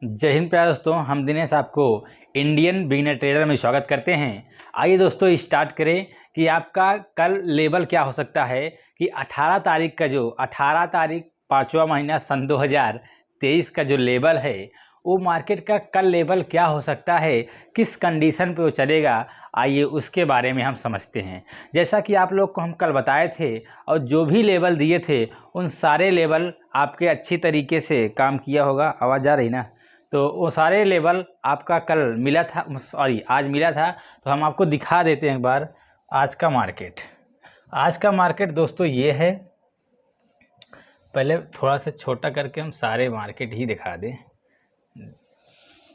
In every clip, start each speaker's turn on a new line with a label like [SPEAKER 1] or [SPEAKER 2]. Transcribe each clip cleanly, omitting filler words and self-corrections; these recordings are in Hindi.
[SPEAKER 1] जय हिंद प्यारे दोस्तों, हम दिनेश आपको इंडियन बिगिनर ट्रेडर में स्वागत करते हैं। आइए दोस्तों स्टार्ट करें कि आपका कल लेवल क्या हो सकता है कि 18 तारीख का जो 18 तारीख 5वां महीना सन 2023 का जो लेवल है वो मार्केट का कल लेवल क्या हो सकता है, किस कंडीशन पे वो चलेगा। आइए उसके बारे में हम समझते हैं। जैसा कि आप लोग को हम कल बताए थे और जो भी लेवल दिए थे उन सारे लेवल आपके अच्छी तरीके से काम किया होगा। आवाज़ आ रही ना? तो वो सारे लेवल आपका कल मिला था, सॉरी आज मिला था। तो हम आपको दिखा देते हैं एक बार आज का मार्केट। आज का मार्केट दोस्तों ये है। पहले थोड़ा सा छोटा करके हम सारे मार्केट ही दिखा दें।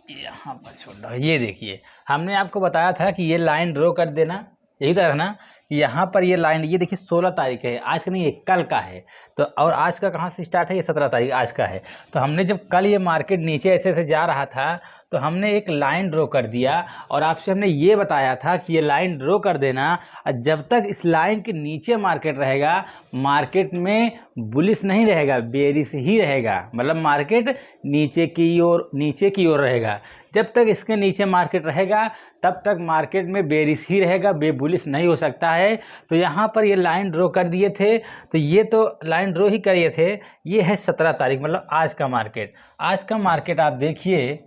[SPEAKER 1] यहाँ पर छोटा, ये देखिए हमने आपको बताया था कि ये लाइन ड्रॉ कर देना, यही तरह ना। यहाँ पर ये लाइन, ये देखिए 16 तारीख है, आज का नहीं है, कल का है। तो और आज का कहाँ से स्टार्ट है? ये 17 तारीख आज का है। तो हमने जब कल ये मार्केट नीचे ऐसे ऐसे जा रहा था तो हमने एक लाइन ड्रॉ कर दिया और आपसे हमने ये बताया था कि ये लाइन ड्रॉ कर देना और जब तक इस लाइन के नीचे मार्केट रहेगा, मार्केट में बुलिश नहीं रहेगा, बेरिश ही रहेगा। मतलब मार्केट नीचे की ओर रहेगा। जब तक इसके नीचे मार्केट रहेगा तब तक मार्केट में बेरिश ही रहेगा, बुलिश नहीं हो सकता है। तो यहाँ पर ये लाइन ड्रॉ कर दिए थे, तो ये तो लाइन ड्रॉ ही करिए थे। ये है 17 तारीख, मतलब आज का मार्केट। आज का मार्केट आप देखिए,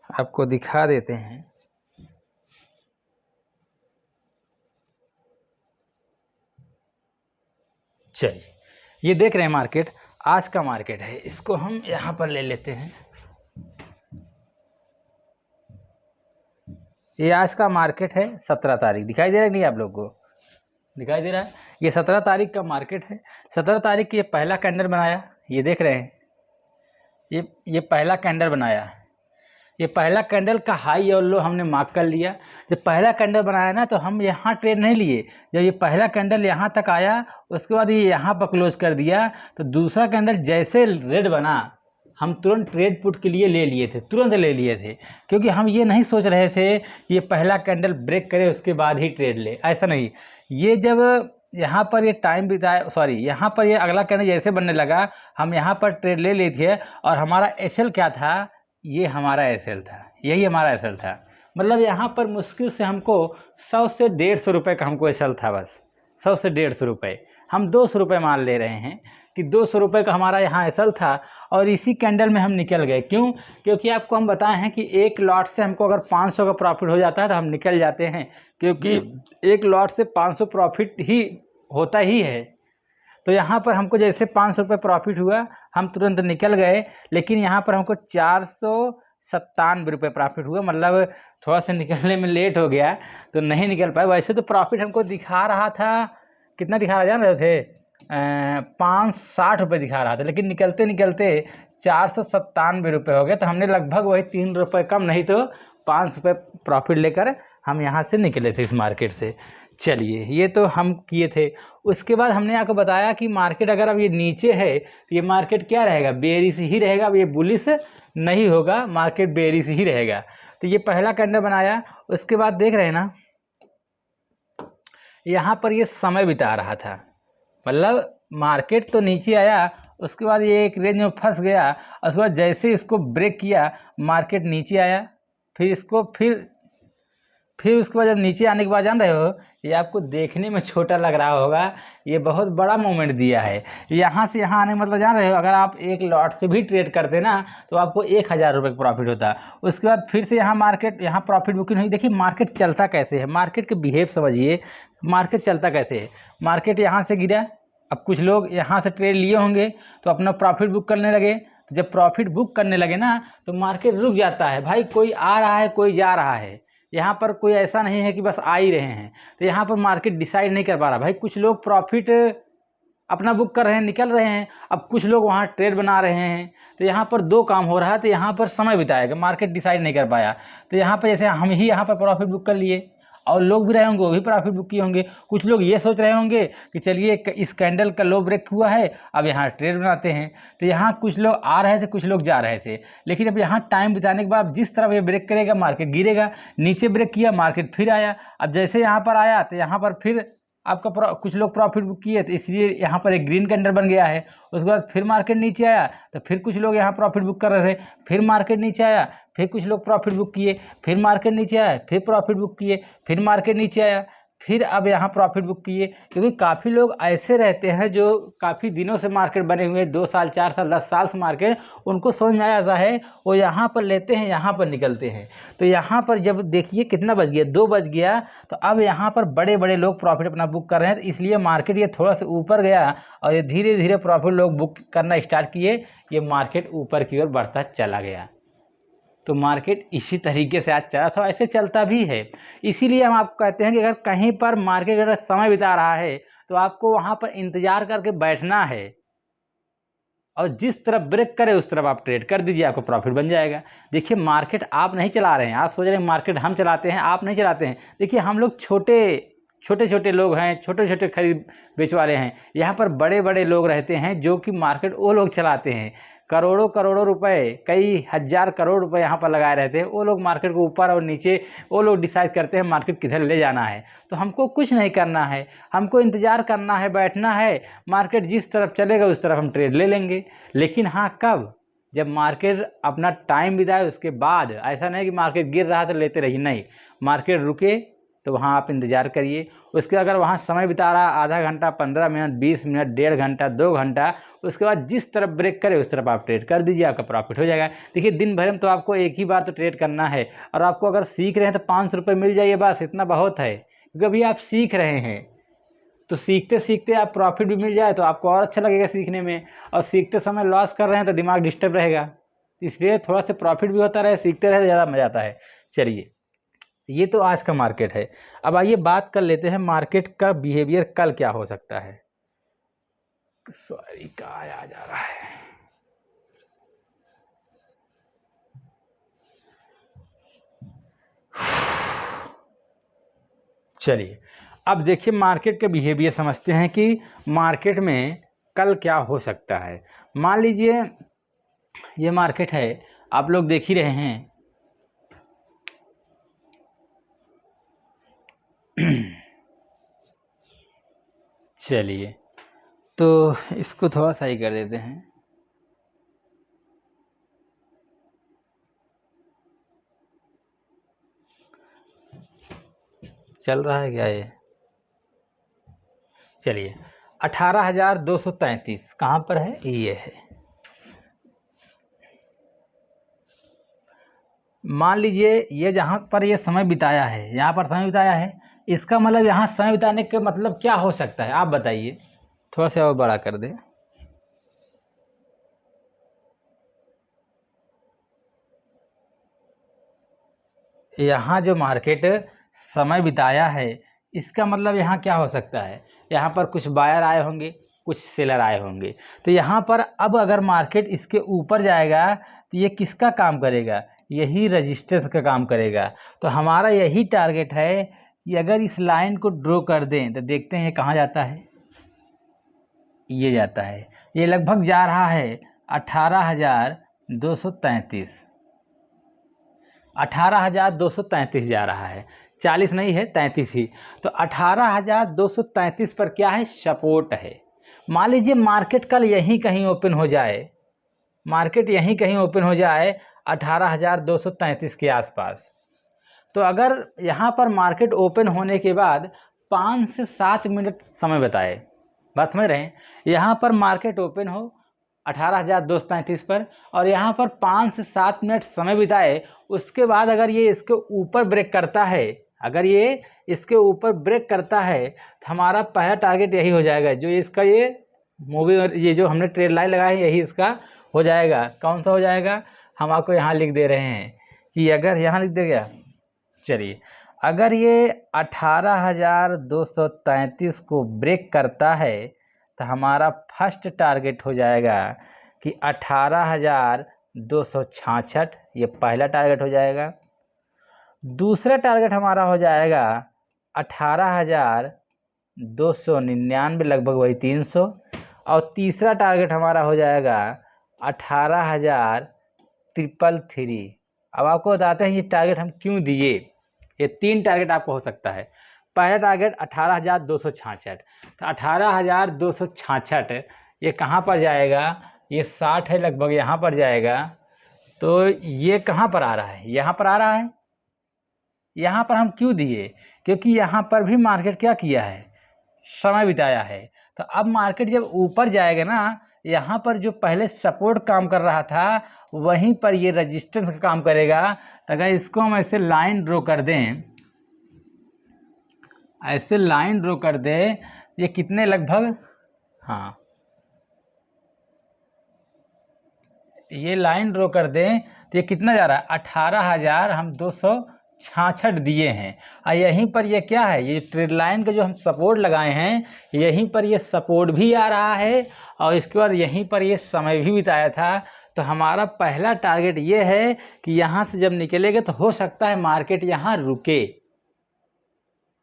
[SPEAKER 1] आपको दिखा देते हैं। चलिए, ये देख रहे हैं मार्केट, आज का मार्केट है। इसको हम यहाँ पर ले लेते हैं। ये आज का मार्केट है 17 तारीख। दिखाई दे रहा है नहीं? आप लोग को दिखाई दे रहा है? ये 17 तारीख का मार्केट है। 17 तारीख की ये पहला कैंडल बनाया, ये देख रहे हैं। ये पहला कैंडल बनाया। ये पहला कैंडल का हाई और लो हमने मार्क कर लिया। जब पहला कैंडल बनाया ना तो हम यहाँ ट्रेड नहीं लिए। जब ये पहला कैंडल यहाँ तक आया उसके बाद ये यहाँ पर क्लोज कर दिया, तो दूसरा कैंडल जैसे रेड बना हम तुरंत ट्रेड पुट के लिए ले लिए थे, तुरंत ले लिए थे। क्योंकि हम ये नहीं सोच रहे थे कि ये पहला कैंडल ब्रेक करे उसके बाद ही ट्रेड ले, ऐसा नहीं। ये जब यहाँ पर ये टाइम बिताया, सॉरी यहाँ पर ये अगला कैंडल जैसे बनने लगा हम यहाँ पर ट्रेड ले लिए थे। और हमारा एसएल क्या था? ये हमारा एसएल था, यही हमारा एसएल था। मतलब यहाँ पर मुश्किल से हमको 100 से 150 रुपये का हमको एसएल था, बस 100 से 150 रुपये। हम 200 रुपये मान ले रहे हैं कि 200 रुपये का हमारा यहाँ एसएल था और इसी कैंडल में हम निकल गए। क्यों? क्योंकि आपको हम बताए हैं कि एक लॉट से हमको अगर 500 का प्रॉफिट हो जाता है तो हम निकल जाते हैं, क्योंकि एक लॉट से 500 प्रॉफिट ही होता ही है। तो यहाँ पर हमको जैसे 500 रुपये प्रॉफिट हुआ हम तुरंत निकल गए। लेकिन यहाँ पर हमको 497 रुपये प्रॉफिट हुआ। मतलब थोड़ा सा निकलने में लेट हो गया तो नहीं निकल पाए। वैसे तो प्रॉफिट हमको दिखा रहा था, कितना दिखा रहा, जान रहे थे 560 रुपये दिखा रहा था, लेकिन निकलते निकलते 497 रुपये हो गए। तो हमने लगभग वही 3 रुपये कम नहीं तो 5 रुपये प्रॉफिट लेकर हम यहाँ से निकले थे इस मार्केट से। चलिए, ये तो हम किए थे। उसके बाद हमने आपको बताया कि मार्केट अगर अब ये नीचे है तो ये मार्केट क्या रहेगा? बेरिश ही रहेगा। अब ये बुलिश नहीं होगा, मार्केट बेरिश ही रहेगा। तो ये पहला कैंडल बनाया। उसके बाद देख रहे हैं ना, यहाँ पर ये समय बिता रहा था। मतलब मार्केट तो नीचे आया, उसके बाद ये एक रेंज में फंस गया। उसके बाद जैसे इसको ब्रेक किया मार्केट नीचे आया, फिर इसको फिर उसके बाद जब नीचे आने के बाद जान रहे हो, ये आपको देखने में छोटा लग रहा होगा, ये बहुत बड़ा मूवमेंट दिया है। यहाँ से यहाँ आने मतलब जान रहे हो, अगर आप एक लॉट से भी ट्रेड करते ना तो आपको 1000 रुपये का प्रॉफिट होता। उसके बाद फिर से यहाँ मार्केट, यहाँ प्रॉफिट बुकिंग हुई। देखिए मार्केट चलता कैसे है, मार्केट के बिहेव समझिए। मार्केट चलता कैसे है, मार्केट यहाँ से गिरा, अब कुछ लोग यहाँ से ट्रेड लिए होंगे तो अपना प्रॉफिट बुक करने लगे। तो जब प्रॉफिट बुक करने लगे ना तो मार्केट रुक जाता है। भाई कोई आ रहा है, कोई जा रहा है, यहाँ पर कोई ऐसा नहीं है कि बस आ ही रहे हैं। तो यहाँ पर मार्केट डिसाइड नहीं कर पा रहा। भाई कुछ लोग प्रॉफिट अपना बुक कर रहे हैं, निकल रहे हैं, अब कुछ लोग वहाँ ट्रेड बना रहे हैं। तो यहाँ पर दो काम हो रहा है। तो यहाँ पर समय बिताएगा, मार्केट डिसाइड नहीं कर पाया। तो यहाँ पर जैसे हम ही यहाँ पर प्रॉफिट बुक कर लिए और लोग भी रहे होंगे, वो भी प्रॉफिट बुक किए होंगे। कुछ लोग ये सोच रहे होंगे कि चलिए इस कैंडल का लो ब्रेक हुआ है, अब यहाँ ट्रेड बनाते हैं। तो यहाँ कुछ लोग आ रहे थे, कुछ लोग जा रहे थे। लेकिन अब यहाँ टाइम बिताने के बाद जिस तरफ ये ब्रेक करेगा मार्केट गिरेगा। नीचे ब्रेक किया, मार्केट फिर आया। अब जैसे यहाँ पर आया तो यहाँ पर फिर आपका कुछ लोग प्रॉफिट बुक किए तो इसलिए यहाँ पर एक ग्रीन कैंडल बन गया है। उसके बाद फिर मार्केट नीचे आया तो फिर कुछ लोग यहाँ प्रॉफिट बुक कर रहे थे, फिर मार्केट नीचे आया, फिर कुछ लोग प्रॉफिट बुक किए, फिर मार्केट नीचे आया, फिर प्रॉफिट बुक किए, फिर मार्केट नीचे आया, फिर अब यहाँ प्रॉफिट बुक किए। क्योंकि काफ़ी लोग ऐसे रहते हैं जो काफ़ी दिनों से मार्केट बने हुए हैं, 2 साल 4 साल 10 साल से मार्केट उनको समझ में आ जाता है, वो यहाँ पर लेते हैं, यहाँ पर निकलते हैं। तो यहाँ पर जब देखिए कितना बज गया, 2 बज गया, तो अब यहाँ पर बड़े बड़े लोग प्रॉफिट अपना बुक कर रहे हैं। तो इसलिए मार्केट ये थोड़ा सा ऊपर गया और ये धीरे धीरे प्रॉफिट लोग बुक करना स्टार्ट किए, ये मार्केट ऊपर की ओर बढ़ता चला गया। तो मार्केट इसी तरीके से आज चला था, ऐसे चलता भी है। इसीलिए हम आपको कहते हैं कि अगर कहीं पर मार्केट अगर समय बिता रहा है तो आपको वहाँ पर इंतज़ार करके बैठना है और जिस तरफ ब्रेक करे उस तरफ आप ट्रेड कर दीजिए, आपको प्रॉफिट बन जाएगा। देखिए मार्केट आप नहीं चला रहे हैं, आप सोच रहे हैं मार्केट हम चलाते हैं, आप नहीं चलाते हैं। देखिए हम लोग छोटे छोटे लोग हैं, छोटे छोटे खरीद बेच वाले हैं। यहाँ पर बड़े बड़े लोग रहते हैं जो कि मार्केट वो लोग चलाते हैं। करोड़ों करोड़ों रुपए, कई हज़ार करोड़ रुपए यहाँ पर लगाए रहते हैं। वो लोग मार्केट को ऊपर और नीचे वो लोग डिसाइड करते हैं मार्केट किधर ले जाना है। तो हमको कुछ नहीं करना है, हमको इंतज़ार करना है, बैठना है। मार्केट जिस तरफ चलेगा उस तरफ हम ट्रेड ले लेंगे। लेकिन हाँ, कब? जब मार्केट अपना टाइम बिताए उसके बाद। ऐसा नहीं कि मार्केट गिर रहा तो लेते रहिए, नहीं। मार्केट रुके तो वहाँ आप इंतज़ार करिए। उसके अगर वहाँ समय बिता रहा आधा घंटा, 15 मिनट, 20 मिनट, 1.5 घंटा, 2 घंटा, उसके बाद जिस तरफ ब्रेक करे उस तरफ आप ट्रेड कर दीजिए, आपका प्रॉफिट हो जाएगा। देखिए दिन भर में तो आपको एक ही बार तो ट्रेड करना है, और आपको अगर सीख रहे हैं तो 500 रुपये मिल जाइए, बस इतना बहुत है। क्योंकि अभी आप सीख रहे हैं तो सीखते सीखते आप प्रॉफिट भी मिल जाए तो आपको और अच्छा लगेगा सीखने में। और सीखते समय लॉस कर रहे हैं तो दिमाग डिस्टर्ब रहेगा। इसलिए थोड़ा सा प्रॉफिट भी होता रहे, सीखते रहे, ज़्यादा मज़ा आता है। चलिए, ये तो आज का मार्केट है। अब आइए बात कर लेते हैं मार्केट का बिहेवियर कल क्या हो सकता है। सॉरी, कहाँ आ जा रहा है। चलिए, अब देखिए मार्केट के बिहेवियर समझते हैं कि मार्केट में कल क्या हो सकता है। मान लीजिए ये मार्केट है, आप लोग देख ही रहे हैं। चलिए, तो इसको थोड़ा सा ही कर देते हैं। चल रहा है क्या ये? चलिए, 18,233 कहाँ पर है? ये है। मान लीजिए ये जहाँ पर ये समय बिताया है, यहाँ पर समय बिताया है, इसका मतलब यहाँ समय बिताने का मतलब क्या हो सकता है, आप बताइए। थोड़ा सा और बड़ा कर दे। यहाँ जो मार्केट समय बिताया है, इसका मतलब यहाँ क्या हो सकता है? यहाँ पर कुछ बायर आए होंगे, कुछ सेलर आए होंगे। तो यहाँ पर अब अगर मार्केट इसके ऊपर जाएगा तो ये किसका काम करेगा? यही रजिस्टेंस का काम करेगा। तो हमारा यही टारगेट है कि अगर इस लाइन को ड्रॉ कर दें तो देखते हैं ये कहाँ जाता है। ये जाता है, ये लगभग जा रहा है 18,233। 18,233 जा रहा है, 40 नहीं है, 33 ही। तो 18,233 पर क्या है? सपोर्ट है। मान लीजिए मार्केट कल यहीं कहीं ओपन हो जाए, मार्केट यहीं कहीं ओपन हो जाए 18,233 के आसपास। तो अगर यहाँ पर मार्केट ओपन होने के बाद 5 से 7 मिनट समय बताए, बात समझ रहे हैं? यहाँ पर मार्केट ओपन हो 18,233 पर और यहाँ पर 5 से 7 मिनट समय बिताए, उसके बाद अगर ये इसके ऊपर ब्रेक करता है, अगर ये इसके ऊपर ब्रेक करता है तो हमारा पहला टारगेट यही हो जाएगा। जो इसका ये मूवी, ये जो हमने ट्रेड लाइन लगाए हैं, यही इसका हो जाएगा। कौन सा हो जाएगा? हम आपको यहाँ लिख दे रहे हैं कि अगर यहाँ लिख दे गया। चलिए, अगर ये 18,233 को ब्रेक करता है तो हमारा फर्स्ट टारगेट हो जाएगा कि 18,266, ये पहला टारगेट हो जाएगा। दूसरा टारगेट हमारा हो जाएगा 18,299, लगभग वही 300। और तीसरा टारगेट हमारा हो जाएगा 18,333। अब आपको बताते हैं ये टारगेट हम क्यों दिए। ये 3 टारगेट आपको हो सकता है। पहला टारगेट 18,266, तो 18,266 ये कहाँ पर जाएगा, ये 60 है लगभग, यहाँ पर जाएगा। तो ये कहाँ पर आ रहा है, यहाँ पर आ रहा है। यहाँ पर हम क्यों दिए, क्योंकि यहाँ पर भी मार्केट क्या किया है, समय बिताया है। तो अब मार्केट जब ऊपर जाएगा ना, यहाँ पर जो पहले सपोर्ट काम कर रहा था वहीं पर ये रेजिस्टेंस का काम करेगा। तो अगर इसको हम ऐसे लाइन ड्रॉ कर दें, ऐसे लाइन ड्रॉ कर दें, ये कितने लगभग, हाँ ये लाइन ड्रॉ कर दें तो ये कितना जा रहा है, 18,000 हम 266 दिए हैं। और यहीं पर ये क्या है, ये ट्रेड लाइन का जो हम सपोर्ट लगाए हैं, यहीं पर ये सपोर्ट भी आ रहा है और इसके बाद यहीं पर ये समय भी बिताया था। तो हमारा पहला टारगेट ये है कि यहाँ से जब निकलेगा तो हो सकता है मार्केट यहाँ रुके।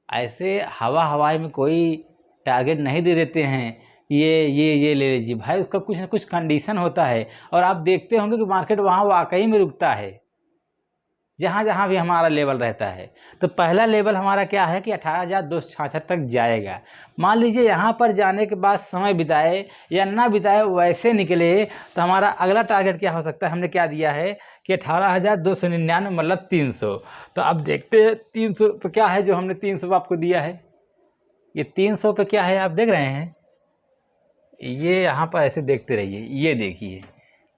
[SPEAKER 1] ऐसे हवाई में कोई टारगेट नहीं दे देते हैं, ये ले लीजिए भाई, उसका कुछ ना कुछ कंडीशन होता है। और आप देखते होंगे कि मार्केट वहाँ वाकई में रुकता है जहाँ जहाँ भी हमारा लेवल रहता है। तो पहला लेवल हमारा क्या है कि 18,266 तक जाएगा। मान लीजिए यहाँ पर जाने के बाद समय बिताए या ना बिताए, वैसे निकले, तो हमारा अगला टारगेट क्या हो सकता है। हमने क्या दिया है कि 18,299 मतलब 300। तो अब देखते हैं 300 पे क्या है जो हमने 300 आपको दिया है। ये 300 पे क्या है आप देख रहे हैं, ये यहाँ पर ऐसे देखते रहिए, ये देखिए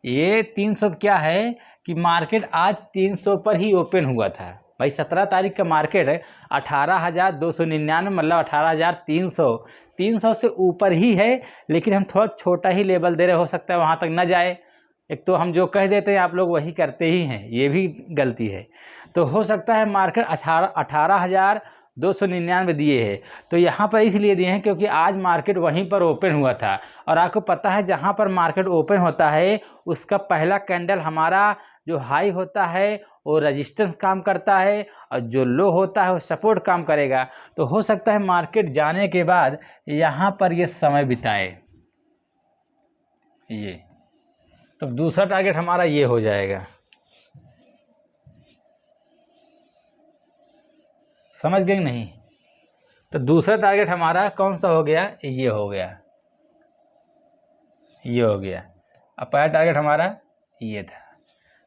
[SPEAKER 1] ये 300 क्या है कि मार्केट आज 300 पर ही ओपन हुआ था भाई। 17 तारीख का मार्केट है 18,299 मतलब 18,300, 300 से ऊपर ही है, लेकिन हम थोड़ा छोटा ही लेवल दे रहे, हो सकता है वहाँ तक ना जाए। एक तो हम जो कह देते हैं आप लोग वही करते ही हैं, ये भी गलती है। तो हो सकता है मार्केट 18,299 दिए है। तो यहाँ पर इसलिए दिए हैं क्योंकि आज मार्केट वहीं पर ओपन हुआ था। और आपको पता है जहाँ पर मार्केट ओपन होता है उसका पहला कैंडल हमारा जो हाई होता है वो रेजिस्टेंस काम करता है और जो लो होता है वो सपोर्ट काम करेगा। तो हो सकता है मार्केट जाने के बाद यहाँ पर ये समय बिताए। ये तो दूसरा टारगेट हमारा ये हो जाएगा, समझ गए नहीं। तो दूसरा टारगेट हमारा कौन सा हो गया, ये हो गया, ये हो गया। अब पहला टारगेट हमारा ये था।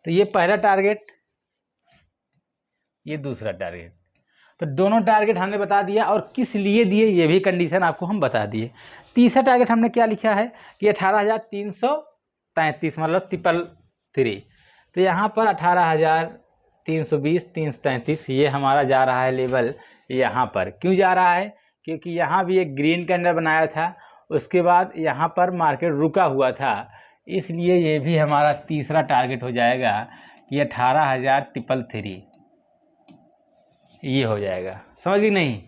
[SPEAKER 1] तो ये पहला टारगेट, ये दूसरा टारगेट। तो दोनों टारगेट हमने बता दिया और किस लिए दिए ये भी कंडीशन आपको हम बता दिए। तीसरा टारगेट हमने क्या लिखा है कि 18,333 मतलब 333। तो यहाँ पर 18,320, 333 ये हमारा जा रहा है लेवल। यहाँ पर क्यों जा रहा है, क्योंकि यहाँ भी एक ग्रीन कैंडल बनाया था, उसके बाद यहाँ पर मार्केट रुका हुआ था, इसलिए ये भी हमारा तीसरा टारगेट हो जाएगा कि 18,333 ये हो जाएगा। समझ गई नहीं।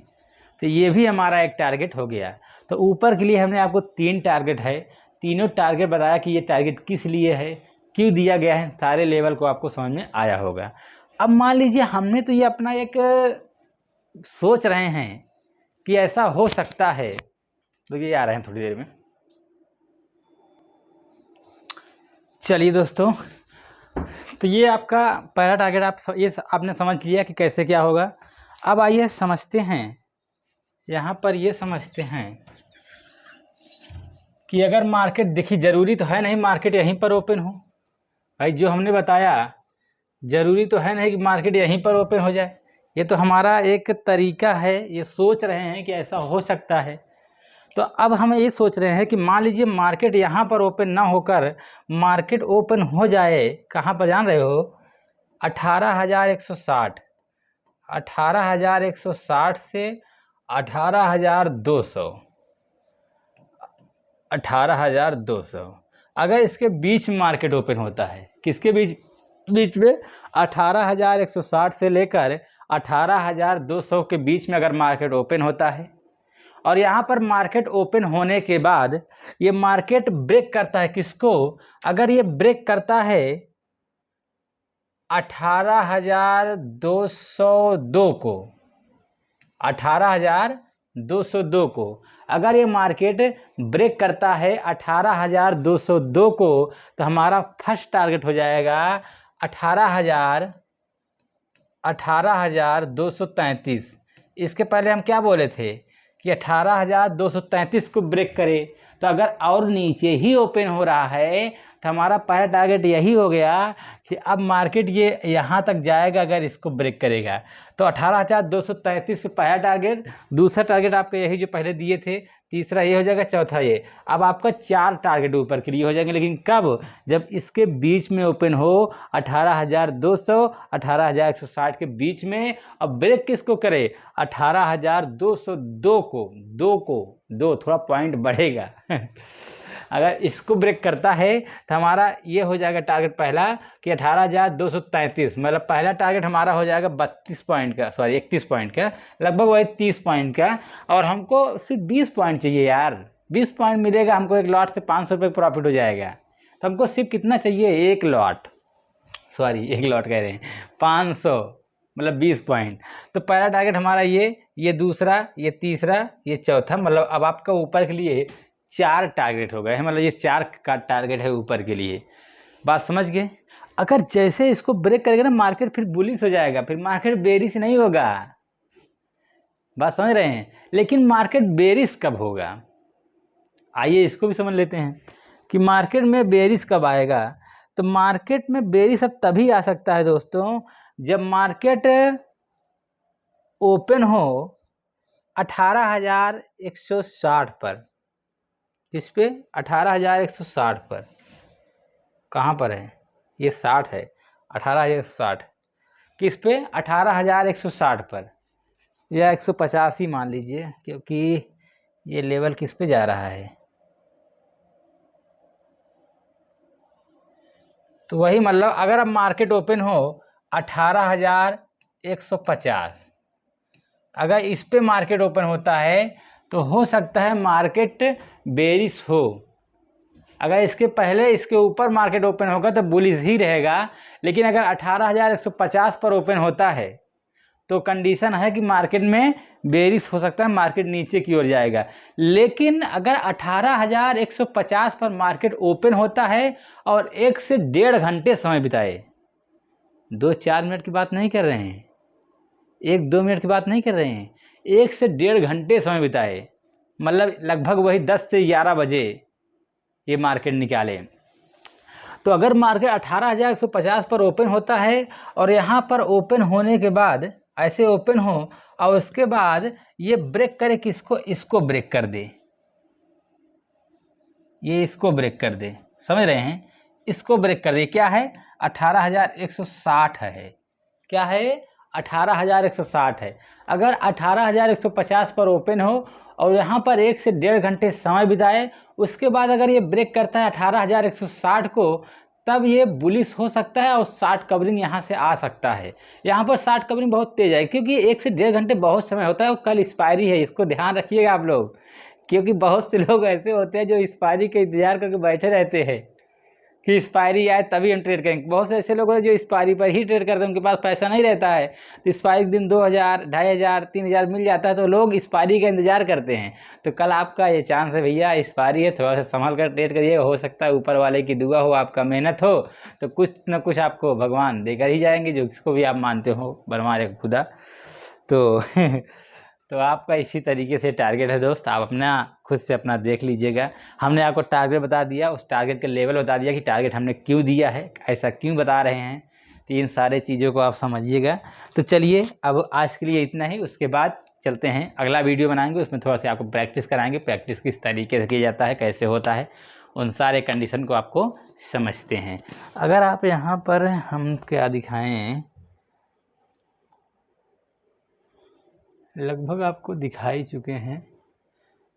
[SPEAKER 1] तो ये भी हमारा एक टारगेट हो गया। तो ऊपर के लिए हमने आपको 3 टारगेट है, तीनों टारगेट बताया कि ये टारगेट किस लिए है, क्यों दिया गया है, सारे लेवल को आपको समझ में आया होगा। अब मान लीजिए हमने तो ये अपना एक सोच रहे हैं कि ऐसा हो सकता है, तो ये आ रहे हैं थोड़ी देर में। चलिए दोस्तों, तो ये आपका पहला टारगेट ये आपने समझ लिया कि कैसे क्या होगा। अब आइए समझते हैं, यहाँ पर ये समझते हैं कि अगर मार्केट, देखिए ज़रूरी तो है नहीं मार्केट यहीं पर ओपन हो भाई, जो हमने बताया ज़रूरी तो है नहीं कि मार्केट यहीं पर ओपन हो जाए। ये तो हमारा एक तरीका है, ये सोच रहे हैं कि ऐसा हो सकता है। तो अब हम ये सोच रहे हैं कि मान लीजिए मार्केट यहाँ पर ओपन ना होकर मार्केट ओपन हो जाए, कहाँ पर जान रहे हो, 18,160, 18,160 से 18,200, 18,200 अगर इसके बीच में मार्केट ओपन होता है, किसके बीच में 18,160 से लेकर 18,200 के बीच में अगर मार्केट ओपन होता है और यहाँ पर मार्केट ओपन होने के बाद ये मार्केट ब्रेक करता है किसको, अगर ये ब्रेक करता है 18,202 को, 18,202 को अगर ये मार्केट ब्रेक करता है 18,202 को, तो हमारा फर्स्ट टारगेट हो जाएगा 18,233। इसके पहले हम क्या बोले थे कि 18,233 को ब्रेक करे। तो अगर और नीचे ही ओपन हो रहा है तो हमारा पहला टारगेट यही हो गया कि अब मार्केट ये यहाँ तक जाएगा अगर इसको ब्रेक करेगा। तो 18,233 पे पहला टारगेट, दूसरा टारगेट आपके यही जो पहले दिए थे, तीसरा ये हो जाएगा, चौथा ये। अब आपका 4 टारगेट ऊपर के लिए हो जाएंगे, लेकिन कब? जब इसके बीच में ओपन हो 18,200 18,160 के बीच में। अब ब्रेक किसको करे? 18,202 को, दो थोड़ा पॉइंट बढ़ेगा अगर इसको ब्रेक करता है तो हमारा ये हो जाएगा टारगेट पहला कि 18,233, मतलब पहला टारगेट हमारा हो जाएगा 32 पॉइंट का, सॉरी 31 पॉइंट का, लगभग वही 30 पॉइंट का। और हमको सिर्फ 20 पॉइंट चाहिए यार, 20 पॉइंट मिलेगा हमको, एक लॉट से 500 रुपये प्रॉफिट हो जाएगा। तो हमको सिर्फ कितना चाहिए? एक लॉट कह रहे हैं, 500, मतलब 20 पॉइंट। तो पहला टारगेट हमारा ये दूसरा, ये तीसरा, ये चौथा, मतलब अब आपका ऊपर के लिए 4 टारगेट हो गए हैं, मतलब ये 4 का टारगेट है ऊपर के लिए। बात समझ गए? अगर जैसे इसको ब्रेक करेगा ना मार्केट, फिर बुलिश हो जाएगा, फिर मार्केट बेरिश नहीं होगा। बात समझ रहे हैं? लेकिन मार्केट बेरिश कब होगा? आइए इसको भी समझ लेते हैं कि मार्केट में बेरिश कब आएगा। तो मार्केट में बेरिश अब तभी आ सकता है दोस्तों, जब मार्केट ओपन हो 18,160 पर। किस पे? 18,160 पर। कहाँ पर है? ये 60 है, 18,160 किस पे? 18,160 पर, या 150 ही मान लीजिए, क्योंकि ये लेवल किस पे जा रहा है। तो वही मतलब अगर अब मार्केट ओपन हो 18,150, अगर इस पे मार्केट ओपन होता है तो हो सकता है मार्केट बेरिश हो। अगर इसके पहले इसके ऊपर मार्केट ओपन होगा तो बुलिश ही रहेगा। लेकिन अगर 18,150 पर ओपन होता है तो कंडीशन है कि मार्केट में बेरिश हो सकता है, मार्केट नीचे की ओर जाएगा। लेकिन अगर 18,150 पर मार्केट ओपन होता है और 1 से 1.5 घंटे समय बिताए, 2-4 मिनट की बात नहीं कर रहे हैं, 1-2 मिनट की बात नहीं कर रहे हैं, 1 से 1.5 घंटे समय बिताए, मतलब लगभग वही 10 से 11 बजे ये मार्केट निकाले। तो अगर मार्केट 18,150 पर ओपन होता है और यहाँ पर ओपन होने के बाद ऐसे ओपन हो और उसके बाद ये ब्रेक करे किसको? इसको ब्रेक कर दे, ये इसको ब्रेक कर दे, समझ रहे हैं? इसको ब्रेक कर दे, क्या है? 18,160 है। क्या है? 18,160 है। अगर 18,150 पर ओपन हो और यहाँ पर 1 से 1.5 घंटे समय बिताए, उसके बाद अगर ये ब्रेक करता है 18,160 को, तब ये बुलिश हो सकता है और 60 कवरिंग यहाँ से आ सकता है। यहाँ पर 60 कवरिंग बहुत तेज है, क्योंकि 1 से 1.5 घंटे बहुत समय होता है और कल एक्सपायरी है, इसको ध्यान रखिएगा आप लोग। क्योंकि बहुत से लोग ऐसे होते हैं जो एक्सपायरी का इंतजार करके बैठे रहते हैं कि एक्सपायरी आए तभी हम ट्रेड करेंगे। बहुत से ऐसे लोग हैं जो एक्सपायरी पर ही ट्रेड करते हैं, उनके पास पैसा नहीं रहता है, तो एक्सपायरी दिन 2,000, 2,500, 3,000 मिल जाता है तो लोग एक्सपायरी का इंतजार करते हैं। तो कल आपका ये चांस है भैया, एक्सपायरी है, थोड़ा सा संभल कर ट्रेड करिए, हो सकता है ऊपर वाले की दुआ हो, आपका मेहनत हो, तो कुछ न कुछ आपको भगवान देकर ही जाएंगे, जो जिसको भी आप मानते हो बनवारे खुदा। तो तो आपका इसी तरीके से टारगेट है दोस्त, आप अपना खुद से अपना देख लीजिएगा। हमने आपको टारगेट बता दिया, उस टारगेट के लेवल बता दिया कि टारगेट हमने क्यों दिया है, ऐसा क्यों बता रहे हैं, तो इन सारे चीज़ों को आप समझिएगा। तो चलिए अब आज के लिए इतना ही, उसके बाद चलते हैं अगला वीडियो बनाएंगे, उसमें थोड़ा सा आपको प्रैक्टिस कराएंगे, प्रैक्टिस किस तरीके से किया जाता है, कैसे होता है, उन सारे कंडीशन को आपको समझते हैं। अगर आप यहाँ पर हम क्या दिखाएँ, लगभग आपको दिखा ही चुके हैं।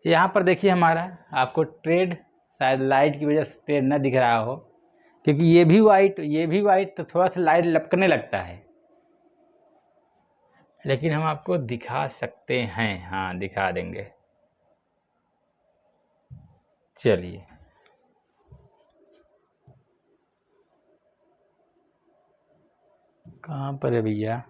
[SPEAKER 1] यहाँ पर देखिए हमारा आपको ट्रेड, शायद लाइट की वजह से ट्रेड ना दिख रहा हो, क्योंकि ये भी वाइट तो थोड़ा सा लाइट लपकने लगता है, लेकिन हम आपको दिखा सकते हैं, हाँ दिखा देंगे। चलिए कहाँ पर है भैया?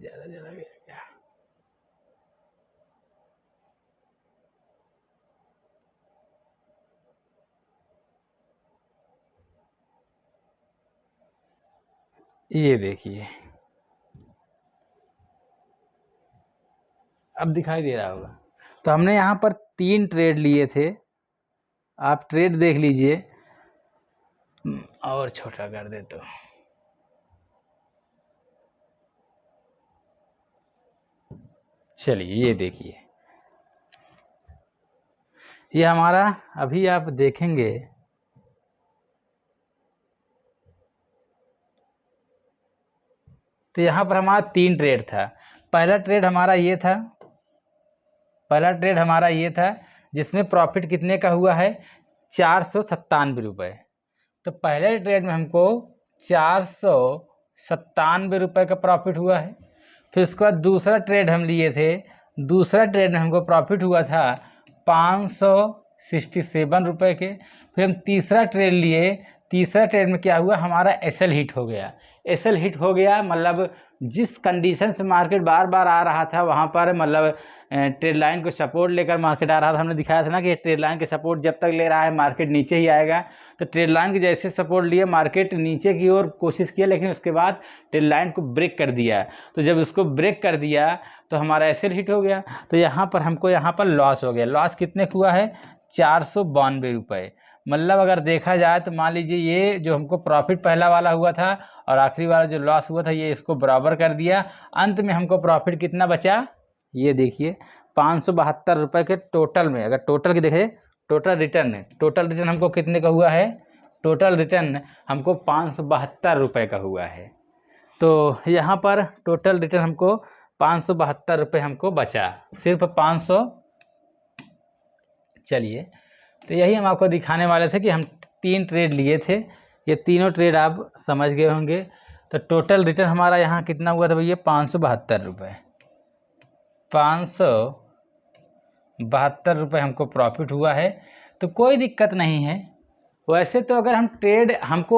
[SPEAKER 1] ज़्यादा ज़्यादा गया क्या? ये देखिए, अब दिखाई दे रहा होगा। तो हमने यहाँ पर 3 ट्रेड लिए थे, आप ट्रेड देख लीजिए। और छोटा कर दे तो चलिए, ये देखिए, ये हमारा अभी आप देखेंगे तो यहाँ पर हमारा 3 ट्रेड था। पहला ट्रेड हमारा ये था जिसमें प्रॉफिट कितने का हुआ है, 497 रुपये। तो पहले ट्रेड में हमको 497 रुपये का प्रॉफिट हुआ है। फिर उसके बाद दूसरा ट्रेड हम लिए थे, दूसरा ट्रेड में हमको प्रॉफिट हुआ था 567 रुपये के। फिर हम तीसरा ट्रेड लिए, तीसरा ट्रेड में क्या हुआ, हमारा एसएल हिट हो गया। एसएल हिट हो गया मतलब जिस कंडीशन से मार्केट बार बार आ रहा था वहाँ पर मतलब ट्रेड लाइन को सपोर्ट लेकर मार्केट आ रहा था। हमने दिखाया था ना कि ट्रेड लाइन के सपोर्ट जब तक ले रहा है मार्केट नीचे ही आएगा। तो ट्रेड लाइन के जैसे सपोर्ट लिए मार्केट नीचे की ओर कोशिश किया, लेकिन उसके बाद ट्रेड लाइन को ब्रेक कर दिया। तो जब उसको ब्रेक कर दिया तो हमारा एसएल हिट हो गया। तो यहाँ पर हमको यहाँ पर लॉस हो गया। लॉस कितने का हुआ है, 492 रुपये। मतलब अगर देखा जाए तो मान लीजिए ये जो हमको प्रॉफिट पहला वाला हुआ था और आखिरी वाला जो लॉस हुआ था ये इसको बराबर कर दिया। अंत में हमको प्रॉफिट कितना बचा, ये देखिए 572 रुपये के टोटल में। अगर टोटल की देखें, टोटल रिटर्न हमको कितने का हुआ है, टोटल रिटर्न हमको 572 रुपये का हुआ है। तो यहाँ पर टोटल रिटर्न हमको 572 रुपये हमको बचा, सिर्फ 500। चलिए, तो यही हम आपको दिखाने वाले थे कि हम 3 ट्रेड लिए थे, ये तीनों ट्रेड आप समझ गए होंगे। तो टोटल रिटर्न हमारा यहाँ कितना हुआ था भैया, 572 रुपये। 572 रुपये हमको प्रॉफिट हुआ है। तो कोई दिक्कत नहीं है। वैसे तो अगर हम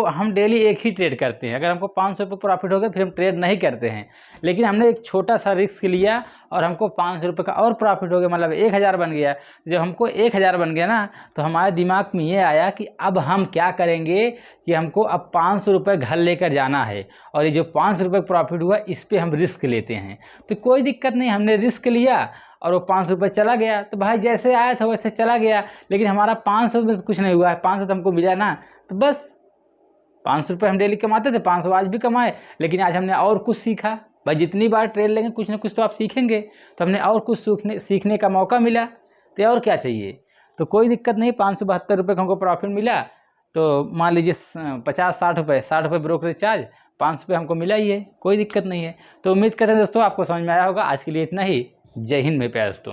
[SPEAKER 1] हम डेली एक ही ट्रेड करते हैं, अगर हमको 500 रुपये प्रॉफिट हो गया फिर हम ट्रेड नहीं करते हैं। लेकिन हमने एक छोटा सा रिस्क लिया और हमको 500 रुपये का और प्रॉफिट हो गया, मतलब 1000 बन गया। जब हमको 1000 बन गया ना, तो हमारे दिमाग में ये आया कि अब हम क्या करेंगे कि हमको अब 500 रुपये घर लेकर जाना है और ये जो 500 रुपये प्रॉफिट हुआ इस पर हम रिस्क लेते हैं। तो कोई दिक्कत नहीं, हमने रिस्क लिया और वो 500 रुपये चला गया। तो भाई जैसे आया था वैसे चला गया, लेकिन हमारा 500 में कुछ नहीं हुआ है, 500 तो हमको मिला ना। तो बस 500 रुपये हम डेली कमाते थे, 500 आज भी कमाए। लेकिन आज हमने और कुछ सीखा। भाई जितनी बार ट्रेड लेंगे कुछ ना कुछ तो आप सीखेंगे। तो हमने और कुछ सीखने का मौका मिला, तो और क्या चाहिए। तो कोई दिक्कत नहीं, 572 रुपये का हमको प्रॉफिट मिला। तो मान लीजिए 50-60 रुपये, 60 रुपये ब्रोकरेज चार्ज, 500 रुपये हमको मिला ही है, कोई दिक्कत नहीं है। तो उम्मीद करते हैं दोस्तों आपको समझ में आया होगा। आज के लिए इतना ही। जय हिंद मेरे प्यारे दोस्तों।